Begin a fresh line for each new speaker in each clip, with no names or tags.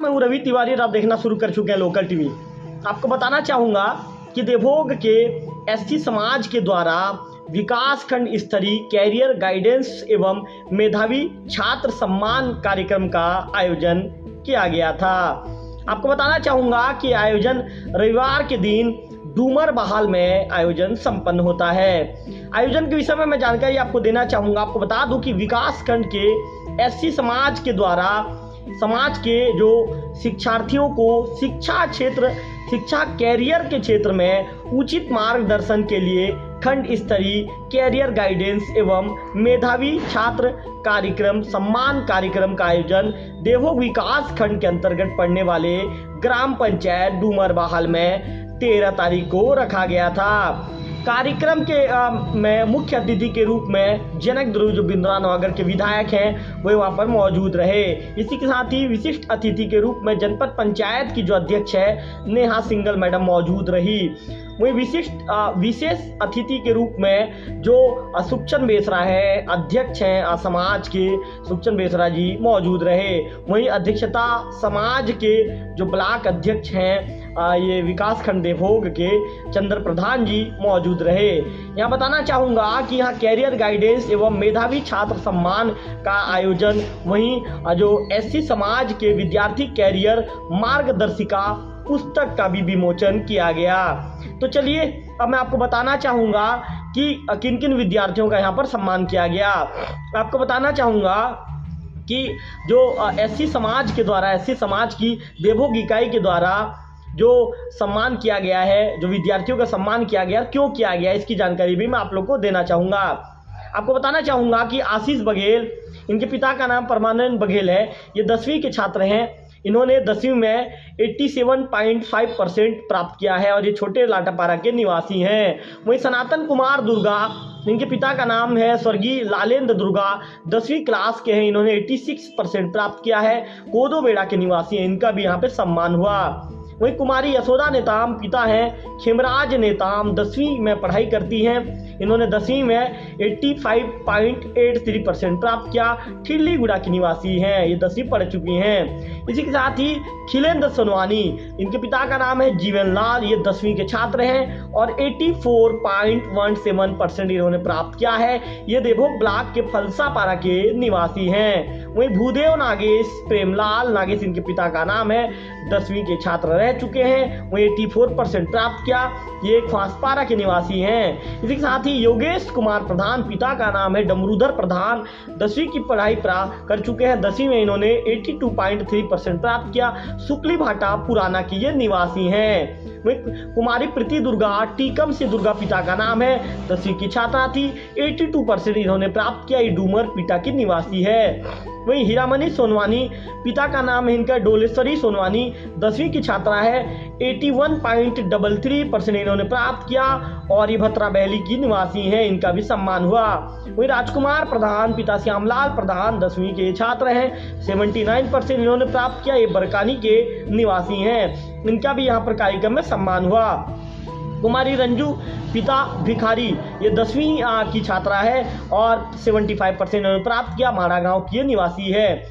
मैं हूँ रवि तिवारी और आप देखना शुरू कर चुके हैं लोकल टीवी। आपको बताना चाहूँगा कि देवभोग के एससी समाज के द्वारा विकास खंड स्तरीय कैरियर गाइडेंस एवं मेधावी छात्र सम्मान कार्यक्रम का आयोजन किया गया था। आपको बताना चाहूँगा कि आयोजन रविवार के दिन डूमर बहाल में आयोजन संपन्न होता है। आयोजन के विषय में मैं जानकारी आपको देना चाहूँगा। आपको बता दूं कि विकास खंड के एससी समाज के द्वारा समाज के जो शिक्षार्थियों को शिक्षा कैरियर के क्षेत्र में उचित मार्गदर्शन के लिए खंड स्तरीय कैरियर गाइडेंस एवं मेधावी छात्र कार्यक्रम सम्मान कार्यक्रम का आयोजन देवभोग विकास खंड के अंतर्गत पड़ने वाले ग्राम पंचायत डूमर बहाल में 13 तारीख को रखा गया था। कार्यक्रम के में मुख्य अतिथि के रूप में जनक ध्रुव जो बिंद्रा नगर के विधायक हैं वे वहाँ पर मौजूद रहे। इसी के साथ ही विशिष्ट अतिथि के रूप में जनपद पंचायत की जो अध्यक्ष है नेहा सिंगल मैडम मौजूद रही। वही विशेष अतिथि के रूप में जो सुखचंद बेसरा है अध्यक्ष हैं समाज के सुखचंद बेसरा जी मौजूद रहे। वहीं अध्यक्षता समाज के जो ब्लॉक अध्यक्ष हैं ये विकास खंड देवभोग के चंद्र प्रधान जी मौजूद रहे। यहाँ बताना चाहूँगा कि यहाँ कैरियर गाइडेंस एवं मेधावी छात्र सम्मान का आयोजन वहीं जो एससी समाज के विद्यार्थी कैरियर मार्गदर्शिका पुस्तक का भी विमोचन किया गया। तो चलिए अब मैं आपको बताना चाहूँगा कि किन किन विद्यार्थियों का यहाँ पर सम्मान किया गया। आपको बताना चाहूँगा कि जो एससी समाज के द्वारा एससी समाज की देवभोग इकाई के द्वारा जो सम्मान किया गया है, जो विद्यार्थियों का सम्मान किया गया, क्यों किया गया, इसकी जानकारी भी मैं आप लोग को देना चाहूँगा। आपको बताना चाहूँगा कि आशीष बघेल, इनके पिता का नाम परमानंद बघेल है, ये 10वीं के छात्र हैं। इन्होंने 10वीं में 87.5% प्राप्त किया है और ये छोटे लाटापारा के निवासी हैं। वहीं सनातन कुमार दुर्गा, इनके पिता का नाम है स्वर्गीय लालेंद्र दुर्गा, 10वीं क्लास के हैं। इन्होंने 86% प्राप्त किया है, कोदो बेड़ा के निवासी हैं। इनका भी यहाँ पे सम्मान हुआ। वहीं कुमारी यशोदा नेताम, पिता हैं खेमराज नेताम, 10वीं में पढ़ाई करती हैं। इन्होंने 10वीं में 85.83% प्राप्त किया, ठिल्लीगुड़ा की निवासी हैं, ये 10वीं पढ़ चुकी हैं। इसी के साथ ही खिलेंद्र सोनवानी, इनके पिता का नाम है जीवन लाल, ये 10वीं के छात्र हैं और 84.17% इन्होंने प्राप्त किया है। ये देवभोग ब्लॉक के फलसापारा के निवासी हैं। वहीं भूदेव नागेश प्रेमलाल नागेश, इनके पिता का नाम है, 10वीं के छात्र रह चुके हैं। वहीं 84% प्राप्त किया, ये ख्वासपारा के निवासी हैं। इसी के साथ ही योगेश कुमार प्रधान, पिता का नाम है डमरूधर प्रधान, 10वीं की पढ़ाई कर चुके हैं। 10वीं में इन्होंने 82.3% प्राप्त किया, सुकली भाटा पुराना की ये निवासी हैं। वहीं कुमारी प्रीति दुर्गा, टीकम से दुर्गा पिता का नाम है, 10वीं की छात्रा थी, 82% इन्होंने प्राप्त किया, ये डूमर पिता की निवासी है। वहीं हीरामणि सोनवानी, पिता का नाम है इनका डोलेश्वरी सोनवानी, 10वीं की छात्रा है, 81.33% इन्होंने प्राप्त किया और ये भत्रा बहली की निवासी हैं, इनका भी सम्मान हुआ। वहीं राजकुमार प्रधान, पिता श्यामलाल प्रधान, 10वीं के छात्र हैं, 79% इन्होंने प्राप्त किया, ये बरकानी के निवासी हैं, इनका भी यहाँ पर कार्यक्रम में सम्मान हुआ। कुमारी रंजू, पिता भिखारी, ये 10वीं की छात्रा है और 75% इन्होंने प्राप्त किया, माड़ा गांव की ये निवासी है।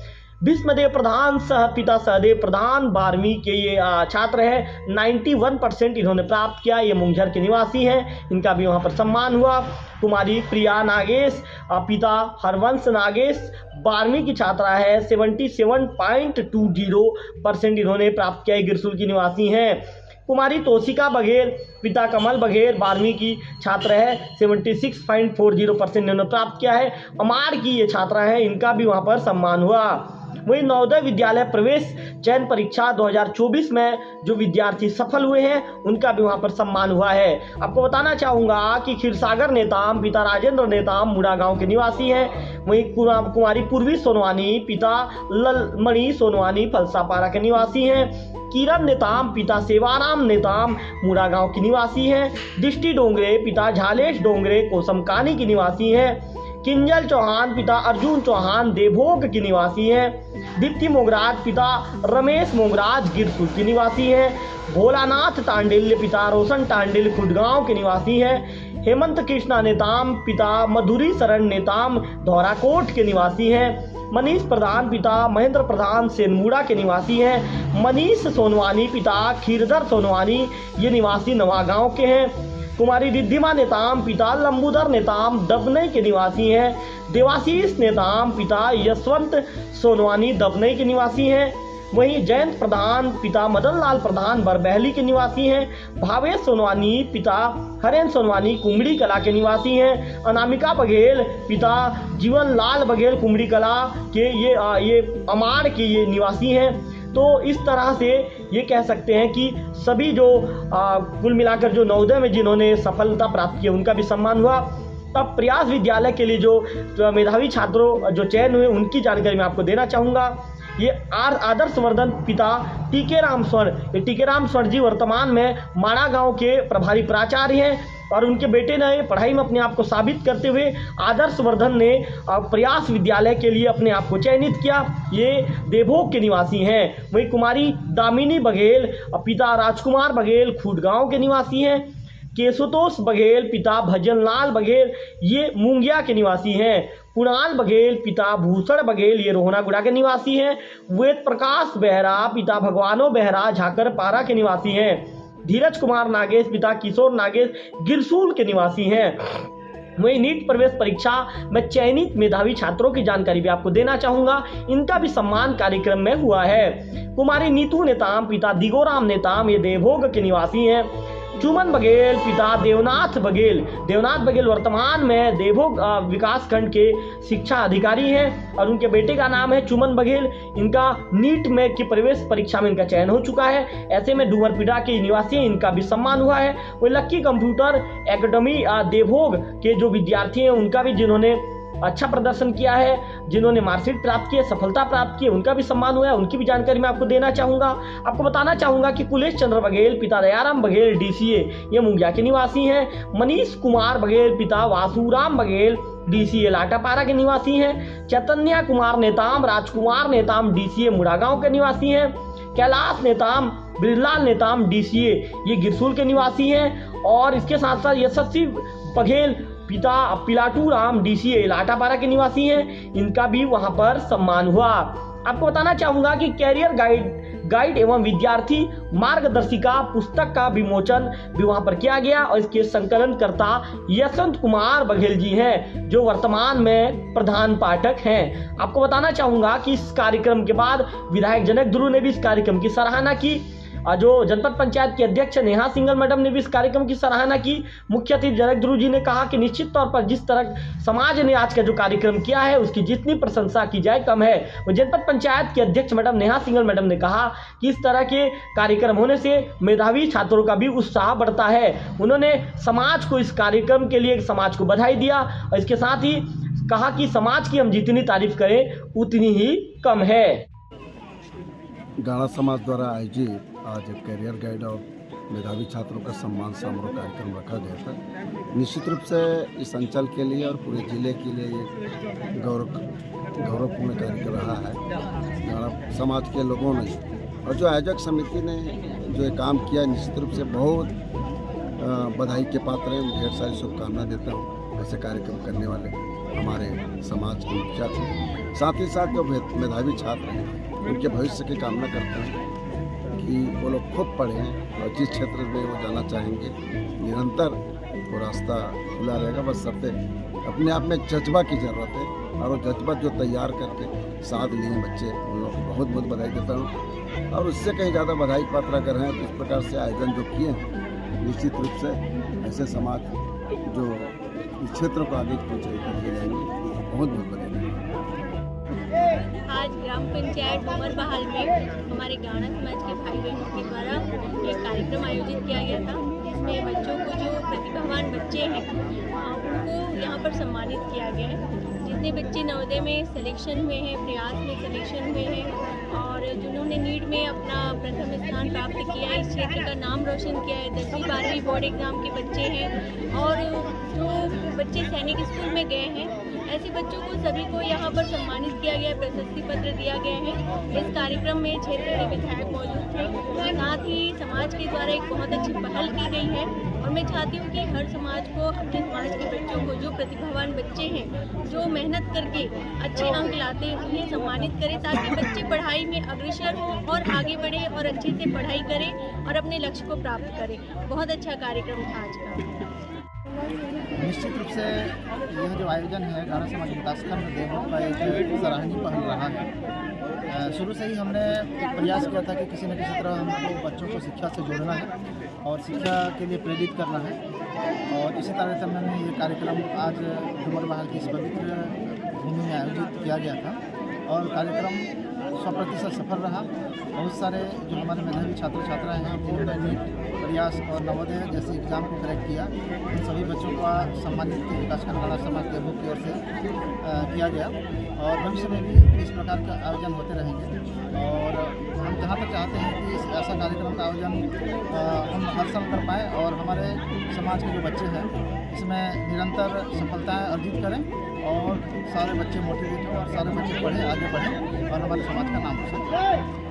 भीष्मदेव प्रधान सह पिता सहदेव प्रधान, 12वीं के ये छात्र हैं, 91% इन्होंने प्राप्त किया, ये मुंगझर के निवासी हैं, इनका भी वहाँ पर सम्मान हुआ। कुमारी प्रिया नागेश, पिता हरवंश नागेश, 12वीं की छात्रा है, 77.20% इन्होंने प्राप्त किया, गिरसुल की निवासी हैं। कुमारी तोशिका बघेल, पिता कमल बघेल, 12वीं की छात्र है, 76.40% इन्होंने प्राप्त किया है। अमार की ये छात्रा है, इनका भी वहाँ पर सम्मान हुआ। वहीं नवोदय विद्यालय प्रवेश चयन परीक्षा 2024 में जो विद्यार्थी सफल हुए हैं उनका भी वहाँ पर सम्मान हुआ है। आपको बताना चाहूँगा कि क्षीरसागर नेताम, पिता राजेंद्र नेताम, मुड़ा गांव के निवासी हैं। वहीं कुमारी पूर्वी सोनवानी, पिता ललमणि सोनवानी, फलसापारा के निवासी हैं। किरण नेताम, पिता सेवाराम नेताम, मुड़ा गांव की निवासी हैं। दृष्टि डोंगरे, पिता झालेश डोंगरे, कोसमकानी की निवासी हैं। किंजल चौहान, पिता अर्जुन चौहान, देवभोग की निवासी हैं। दीप्ति मोगराज, पिता रमेश मोगराज, गिरसुल की निवासी हैं। भोलानाथ टांडिल, पिता रोशन टांडिल, खुडगांव के निवासी हैं। हेमंत कृष्णा नेताम, पिता मधुरी शरण नेताम, धौराकोट के निवासी हैं। मनीष प्रधान पिता महेंद्र प्रधान सेनमुड़ा के निवासी हैं। मनीष सोनवानी पिता खीरधर सोनवानी ये निवासी नवागांव के हैं। कुमारी रिद्धिमा नेताम पिता लंबूधर नेताम दबनई के निवासी हैं। देवाशीष नेताम पिता यशवंत सोनवानी दबनई के निवासी हैं। वहीं जयंत प्रधान पिता मदन लाल प्रधान बरबहली के निवासी हैं। भावेश सोनवानी पिता हरेंद्र सोनवानी कुमड़ी कला के निवासी हैं। अनामिका बघेल पिता जीवन लाल बघेल कुमड़ी कला के ये अमाड़ के ये निवासी हैं। तो इस तरह से ये कह सकते हैं कि सभी जो कुल मिलाकर जो नवोदय में जिन्होंने सफलता प्राप्त की उनका भी सम्मान हुआ। तब प्रयास विद्यालय के लिए जो मेधावी छात्रों जो चयन हुए उनकी जानकारी मैं आपको देना चाहूँगा। ये आदर्श वर्धन पिता टीके राम स्वर्ण जी वर्तमान में माड़ा गांव के प्रभारी प्राचार्य हैं और उनके बेटे ने पढ़ाई में अपने आप को साबित करते हुए आदर्श वर्धन ने प्रयास विद्यालय के लिए अपने आप को चयनित किया। ये देवभोग के निवासी हैं। वहीं कुमारी दामिनी बघेल पिता राजकुमार बघेल खूटगांव के निवासी हैं। केशुतोष बघेल पिता भजनलाल बघेल ये मुंगिया के निवासी हैं। कुणाल बघेल पिता भूषण बघेल ये रोहनागुड़ा के निवासी हैं। वेद प्रकाश बेहरा पिता भगवानो बेहरा झाकरपारा के निवासी हैं। धीरज कुमार नागेश पिता किशोर नागेश गिरसूल के निवासी हैं। वहीं नीट प्रवेश परीक्षा में चयनित मेधावी छात्रों की जानकारी भी आपको देना चाहूंगा। इनका भी सम्मान कार्यक्रम में हुआ है। कुमारी नीतू नेताम पिता दिगोराम नेताम ये देवभोग के निवासी हैं। चुमन बघेल पिता देवनाथ बघेल वर्तमान में देवभोग विकास खंड के शिक्षा अधिकारी हैं और उनके बेटे का नाम है चुमन बघेल। इनका नीट में की प्रवेश परीक्षा में इनका चयन हो चुका है। ऐसे में डूमरपीड़ा के निवासी हैं, इनका भी सम्मान हुआ है। वो लक्की कंप्यूटर एकेडमी देवभोग के जो विद्यार्थी हैं उनका भी जिन्होंने अच्छा प्रदर्शन किया है, जिन्होंने मार्कशीट प्राप्त की है, सफलता प्राप्त की है, उनका भी सम्मान हुआ है। उनकी भी जानकारी मैं आपको देना चाहूँगा। आपको बताना चाहूँगा कि कुलेश चंद्र बघेल पिता दयाराम बघेल DCA ये मुंगिया के निवासी हैं। मनीष कुमार बघेल पिता वासुराम बघेल DCA लाटापारा के निवासी हैं। चैतन्या कुमार नेताम राजकुमार नेताम DCA मुड़ागांव के निवासी हैं। कैलाश नेताम ब्रिजलाल नेताम DCA ये गिरसूल के निवासी हैं। और इसके साथ साथ यशस्वी बघेल पिता पिलाटू राम DCA लाटापारा के निवासी हैं। इनका भी वहां पर सम्मान हुआ। आपको बताना चाहूंगा कि कैरियर गाइड एवं विद्यार्थी मार्गदर्शिका पुस्तक का विमोचन भी वहां पर किया गया और इसके संकलनकर्ता यशवंत कुमार बघेल जी हैं जो वर्तमान में प्रधान पाठक हैं। आपको बताना चाहूंगा कि इस कार्यक्रम के बाद विधायक जनक ध्रुव ने भी इस कार्यक्रम की सराहना की। जो जनपद पंचायत की अध्यक्ष नेहा सिंघल मैडम ने भी इस कार्यक्रम की सराहना की। मुख्य अतिथि जनक ध्रुव जी ने कहा कि निश्चित तौर पर जिस तरह समाज ने आज का जो कार्यक्रम किया है उसकी जितनी प्रशंसा की जाए कम है। वो जनपद पंचायत की अध्यक्ष मैडम नेहा सिंघल मैडम ने कहा कि इस तरह के कार्यक्रम होने से मेधावी छात्रों का भी उत्साह बढ़ता है। उन्होंने समाज को इस कार्यक्रम के लिए समाज को बधाई दिया और इसके साथ ही कहा कि समाज की हम जितनी तारीफ करें उतनी ही कम है।
गाड़ा समाज द्वारा आयोजित आज कैरियर गाइड और मेधावी छात्रों का सम्मान समारोह कार्यक्रम रखा गया था। निश्चित रूप से इस अंचल के लिए और पूरे जिले के लिए ये गौरवपूर्ण कार्यक्रम रहा है। गाड़ा समाज के लोगों ने और जो आयोजक समिति ने जो ये काम किया निश्चित रूप से बहुत बधाई के पात्र हैं। ढेर सारी शुभकामनाएं देता हूँ ऐसे कार्यक्रम करने वाले हमारे समाज के मुखिया थे। साथ ही साथ जो मेधावी छात्र हैं उनके भविष्य की कामना करते हैं कि वो लोग खूब पढ़ें और जिस क्षेत्र में वो जाना चाहेंगे निरंतर वो रास्ता खुला रहेगा। बस सबसे अपने आप में जज्बा की ज़रूरत है और वो जज्बा जो तैयार करके साथ लिए बच्चे उन लोग को बहुत बहुत बधाई देता हूँ। और उससे कहीं ज़्यादा बधाई पात्र अगर हैं तो इस प्रकार से आयोजन जो किए हैं निश्चित रूप से ऐसे समाज जो इस क्षेत्र को आगे पहुँचाएंगे बहुत बहुत बधाई।
आज ग्राम पंचायत डूमरबहाल में हमारे गाड़ा समाज के भाई बहनों के द्वारा एक कार्यक्रम आयोजित किया गया था जिसमें बच्चों को जो प्रतिभावान बच्चे हैं उनको यहाँ पर सम्मानित किया गया है। जितने बच्चे नवोदय में सिलेक्शन हुए हैं, प्रयास में सिलेक्शन हुए हैं और जिन्होंने नीट में अपना प्रथम स्थान प्राप्त किया है, इस क्षेत्र का नाम रोशन किया है, 10वीं 12वीं बोर्ड एग्जाम के बच्चे हैं और जो बच्चे सैनिक स्कूल में गए हैं ऐसे बच्चों को सभी को यहाँ पर सम्मानित किया गया, प्रशस्ति पत्र दिया गया है। इस कार्यक्रम में क्षेत्र के विधायक मौजूद थे, साथ ही समाज के द्वारा एक बहुत अच्छी पहल की गई है और मैं चाहती हूँ कि हर समाज को अपने समाज के बच्चों को, जो प्रतिभावान बच्चे हैं, जो मेहनत करके अच्छे अंक लाते हैं, उन्हें सम्मानित करें ताकि बच्चे पढ़ाई में अग्रसर हों और आगे बढ़े और अच्छे से पढ़ाई करें और अपने लक्ष्य को प्राप्त करें। बहुत अच्छा कार्यक्रम था आज का।
निश्चित रूप से यह जो आयोजन है गाड़ा समाज विकासखंड देवों का एक सराहनीय पहल रहा है। शुरू से ही हमने एक प्रयास किया था कि किसी न किसी तरह हमको बच्चों को शिक्षा से जोड़ना है और शिक्षा के लिए प्रेरित करना है, और इसी तारतम्य में ये कार्यक्रम आज डूमर बहाल की इस पवित्र भूमि में आयोजित किया गया था और कार्यक्रम 100% सफल रहा। बहुत सारे जो हमारे मेधावी छात्र छात्राएँ हैं जिन्होंने नीट प्रयास और नवोदय जैसे एग्ज़ाम को क्रैक किया, इन सभी बच्चों का सम्मानित विकासखंड गाड़ा समाज देवों की ओर से किया गया और भविष्य में भी इस प्रकार का आयोजन होते रहेंगे। और हम जहाँ तक चाहते हैं कि इस ऐसा कार्यक्रम का आयोजन हम हर साल कर पाएँ और हमारे समाज के जो बच्चे हैं इसमें निरंतर सफलताएँ अर्जित करें और सारे बच्चे मोटिवेट हों और सारे बच्चे पढ़ें, आगे बढ़ें और हमारे समाज का नाम रोशन करें।